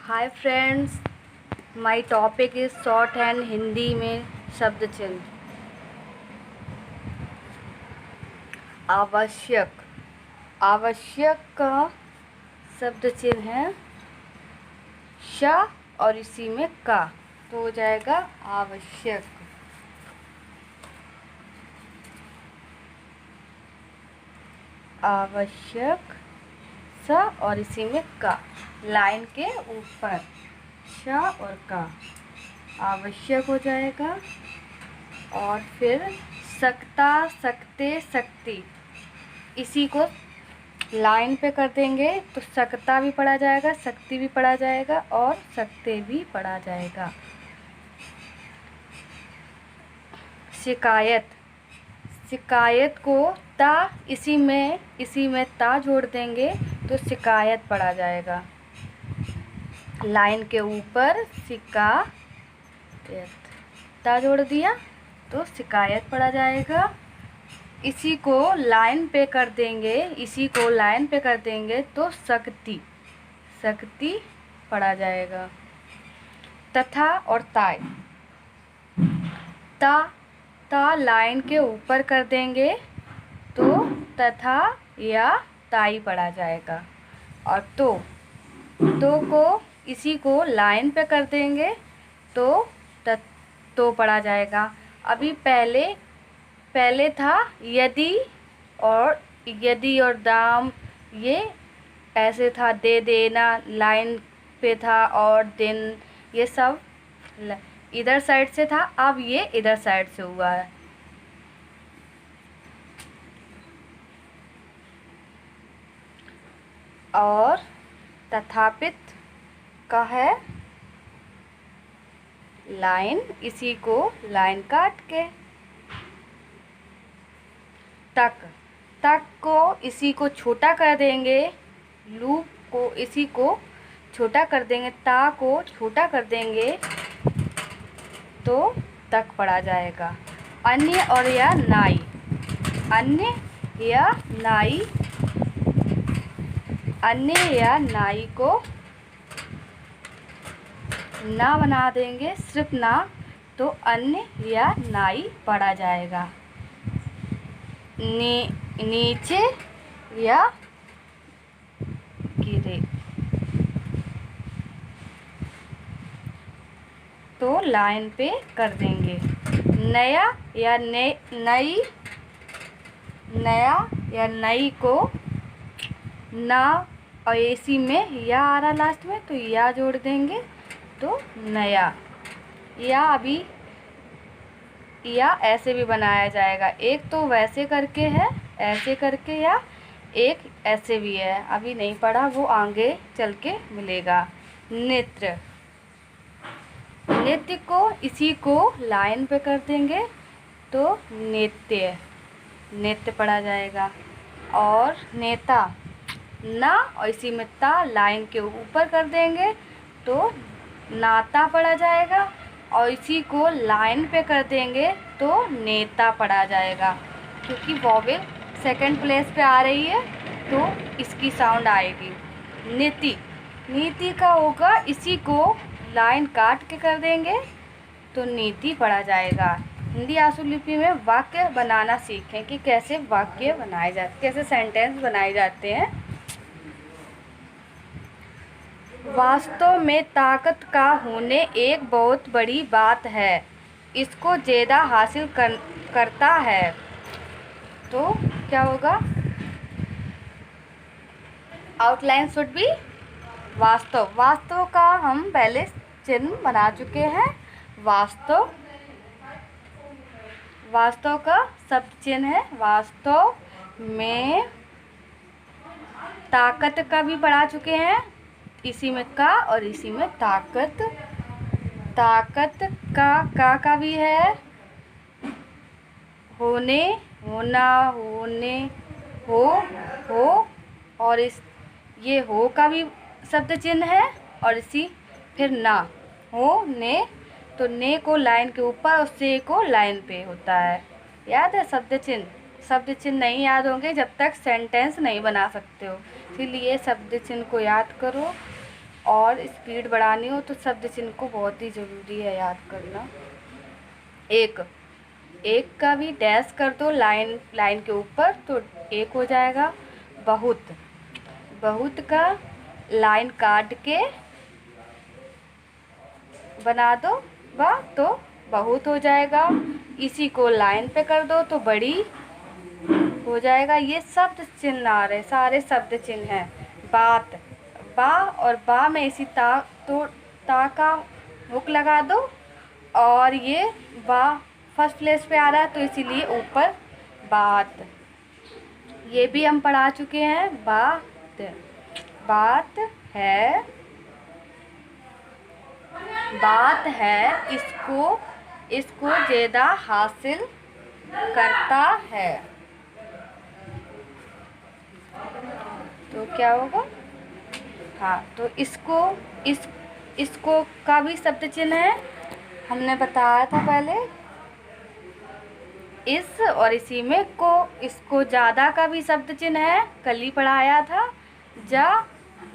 Hi friends, my topic is short hand Hindi में शब्द चिन्ह। आवश्यक। आवश्यक का शब्द चिन्ह है श और इसी में का, तो हो जाएगा आवश्यक। आवश्यक स और इसी में का, लाइन के ऊपर श और का आवश्यक हो जाएगा। और फिर सकता, सकते, सकती, इसी को लाइन पे कर देंगे तो सकता भी पढ़ा जाएगा, सकती भी पढ़ा जाएगा और सकते भी पढ़ा जाएगा। शिकायत। शिकायत को ता, इसी में ता जोड़ देंगे तो शिकायत पढ़ा जाएगा। लाइन के ऊपर शिकायत, ता जोड़ दिया तो शिकायत पढ़ा जाएगा। इसी को लाइन पे कर देंगे तो सकती, सकती पढ़ा जाएगा। तथा और ताय। ता लाइन के ऊपर कर देंगे तो तथा या ताई पढ़ा जाएगा। और तो को इसी को लाइन पे कर देंगे तो पढ़ा जाएगा। अभी पहले था यदि और दाम, ये ऐसे था दे देना, लाइन पे था और दिन, ये सब इधर साइड से था, अब ये इधर साइड से हुआ है। और तथापित का है लाइन, इसी को लाइन काट के। तक को इसी को छोटा कर देंगे, लूप को इसी को छोटा कर देंगे, ता को छोटा कर देंगे तो तक पढ़ा जाएगा। अन्य और या नाई। अन्य या नाई, अन्य या नाई को ना बना देंगे, सिर्फ ना, तो अन्य या नाई पढ़ा जाएगा। नीचे या गिरे तो लाइन पे कर देंगे। नया या नई, नया या नई को ना और इसी में या आ रहा लास्ट में तो या जोड़ देंगे तो नया। या अभी या ऐसे भी बनाया जाएगा, एक तो वैसे करके है, ऐसे करके, या एक ऐसे भी है, अभी नहीं पढ़ा, वो आगे चल के मिलेगा। नृत्य। नृत्य को इसी को लाइन पे कर देंगे तो नृत्य, नृत्य पढ़ा जाएगा। और नेता, ना और इसी में ता लाइन के ऊपर कर देंगे तो नाता पढ़ा जाएगा। और इसी को लाइन पे कर देंगे तो नेता पढ़ा जाएगा, क्योंकि वॉवेल सेकंड प्लेस पे आ रही है तो इसकी साउंड आएगी। नीति, नीति का होगा, इसी को लाइन काट के कर देंगे तो नीति पढ़ा जाएगा। हिंदी आशु लिपि में वाक्य बनाना सीखें कि कैसे वाक्य बनाए जाते, कैसे सेंटेंस बनाए जाते हैं। वास्तव में ताकत का होने एक बहुत बड़ी बात है, इसको ज़्यादा हासिल करता है तो क्या होगा? आउटलाइन शुड बी वास्तव। वास्तव का हम पहले चिन्ह बना चुके हैं। वास्तव, वास्तव का शब्द चिन्ह है। वास्तव में ताकत का भी पढ़ा चुके हैं, इसी में का और इसी में ताकत। ताकत का भी है। होने, होना, होने, हो और ये हो का भी शब्द चिन्ह है। और इसी फिर ना, हो ने, तो ने को लाइन के ऊपर और से को लाइन पे होता है। याद है शब्द चिन्ह? शब्द चिन्ह नहीं याद होंगे जब तक सेंटेंस नहीं बना सकते हो, इसीलिए शब्द चिन्ह को याद करो। और स्पीड बढ़ानी हो तो शब्द चिन्ह को बहुत ही ज़रूरी है याद करना। एक, एक का भी डैश कर दो लाइन के ऊपर तो एक हो जाएगा। बहुत, बहुत का लाइन काट के बना दो तो बहुत हो जाएगा। इसी को लाइन पे कर दो तो बड़ी हो जाएगा। ये शब्द चिन्ह आ रहे, सारे शब्द चिन्ह हैं। बात, बा और बा में इसी ता का हुक लगा दो और ये बा फर्स्ट प्लेस पे आ रहा है तो इसीलिए ऊपर बात। ये भी हम पढ़ा चुके हैं। बात है, बात है, इसको ज़्यादा हासिल करता है। तो क्या होगा? हाँ, तो इसको का भी शब्द चिन्ह है, हमने बताया था पहले। इस और इसी में को, इसको ज़्यादा का भी शब्द चिन्ह है, कल ही पढ़ाया था। जा,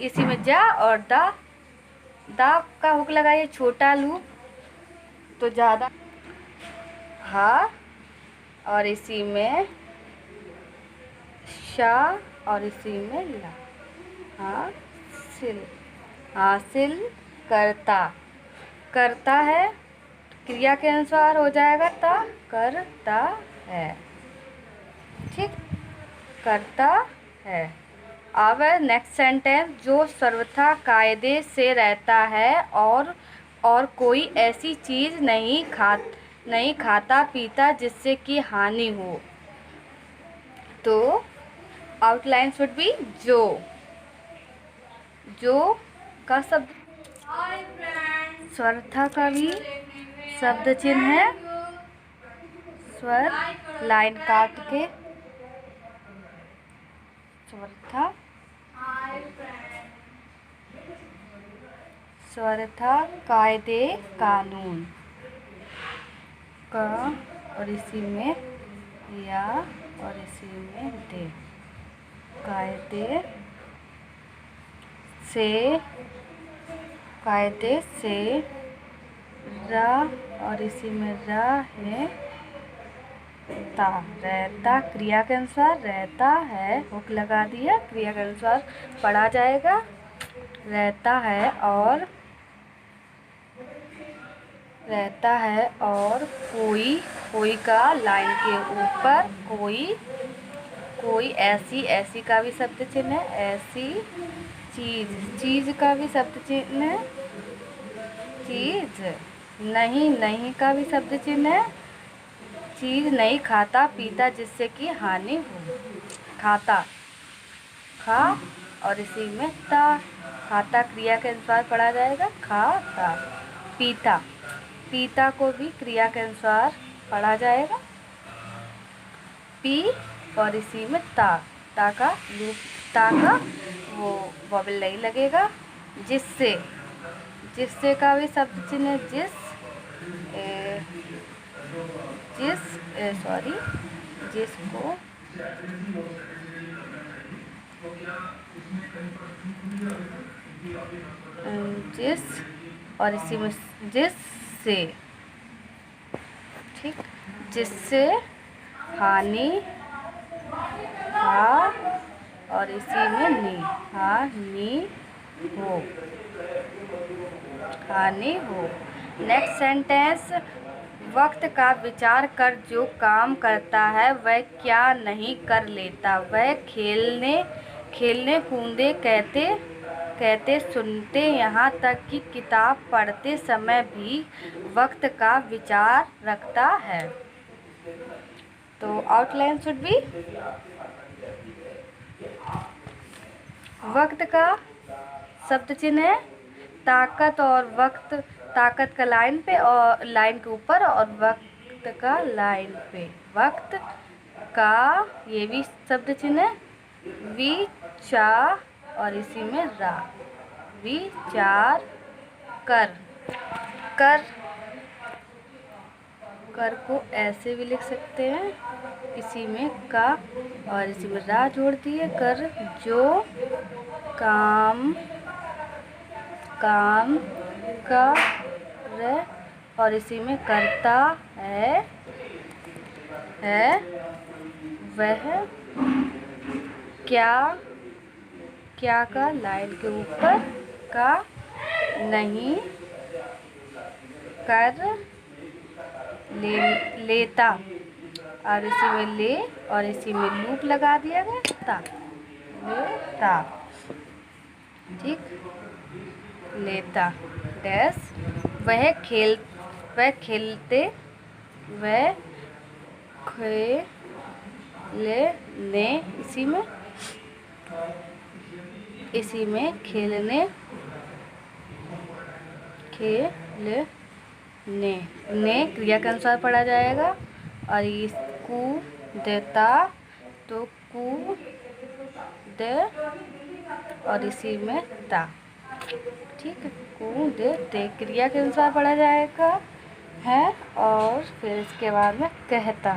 इसी में जा और दा का हुक लगाइए, छोटा लूप तो ज़्यादा। हा और इसी में शा और इसी में ला। हासिल, हासिल करता है, क्रिया के अनुसार हो जाएगा ता, करता है। ठीक, करता है। अब नेक्स्ट सेंटेंस, जो सर्वथा कायदे से रहता है और कोई ऐसी चीज़ नहीं खाता पीता जिससे कि हानि हो। तो आउटलाइन शुड बी जो का शब्द, सर्वथा का भी शब्द चिन्ह है। स्वर लाइन काट के सर्वथा कायदे कानून का और इसी में या और इसी में दे, कायदे से रा और इसी में रा है ता, रहता, क्रिया के अनुसार रहता है, हुक लगा दिया, क्रिया के अनुसार पढ़ा जाएगा। रहता है और कोई का लाइन के ऊपर कोई ऐसी का भी शब्द चिन्ह है। ऐसी चीज का भी शब्द चिन्ह है। चीज, नहीं का भी शब्द चिन्ह है। चीज नहीं खाता पीता जिससे कि हानि हो। खाता, खा और इसी में ता, खाता क्रिया के अनुसार पढ़ा जाएगा, खाता। पीता को भी क्रिया के अनुसार पढ़ा जाएगा, पी और इसी में ता का वो वॉवेल नहीं लगेगा। जिससे का भी शब्द चिन्ह है। जिसको जिस और इसी में जिससे, ठीक, जिससे हानि, हा और इसी में नी, हानि हो। नेक्स्ट सेंटेंस, वक्त का विचार कर जो काम करता है वह क्या नहीं कर लेता। वह खेलने कूदे कहते सुनते, यहाँ तक कि किताब पढ़ते समय भी वक्त का विचार रखता है। तो आउटलाइन शुड बी, वक्त का शब्द चिन्ह है ताकत और वक्त, ताकत का लाइन पे और लाइन के ऊपर और वक्त का लाइन पे। वक्त का ये भी शब्द चिन्ह है। विचार और इसी में रा, विचार कर को ऐसे भी लिख सकते हैं, इसी में का और इसी में रा जोड़ दिए। कर जो काम काम कर और इसी में करता है वह क्या क्या का लाइन के ऊपर का नहीं कर लेता और इसी में ले और इसी में लूप लगा दिया गया ता लेता। ठीक, लेता डैश वह खेलते वह खेलने इसी में खेलने ने क्रिया के अनुसार पढ़ा जाएगा और इस कूदता तो कूद और इसी में ता। ठीक है, कूदते क्रिया के अनुसार पढ़ा जाएगा है और फिर इसके बाद में कहता।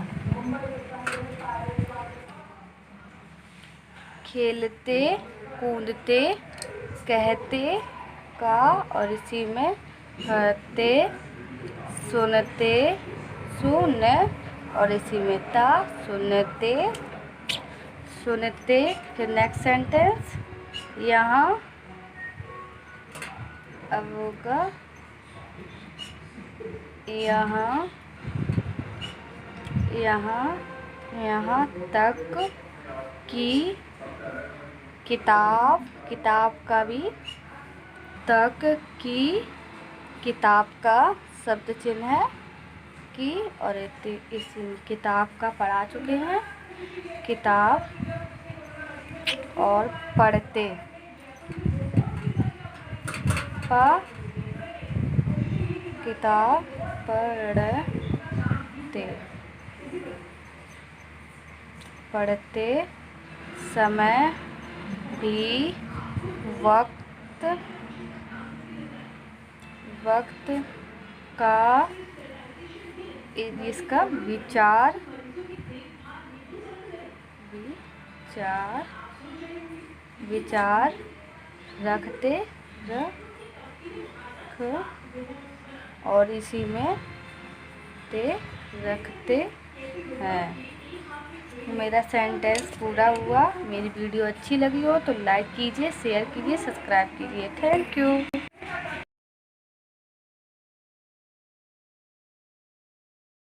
खेलते कूदते कहते का और इसी में हते सुनते सुन और इसी में ता सुनते। फिर नेक्स्ट सेंटेंस यहाँ अब होगा यहाँ तक कि किताब का भी तक की किताब का शब्द चिन्ह है कि और इस किताब का पढ़ा चुके हैं किताब और पढ़ते किताब पढ़ते समय भी वक्त का इसका विचार रखते और इसी में रखते हैं। मेरा सेंटेंस पूरा हुआ। मेरी वीडियो अच्छी लगी हो तो लाइक कीजिए, शेयर कीजिए, सब्सक्राइब कीजिए। Thank you.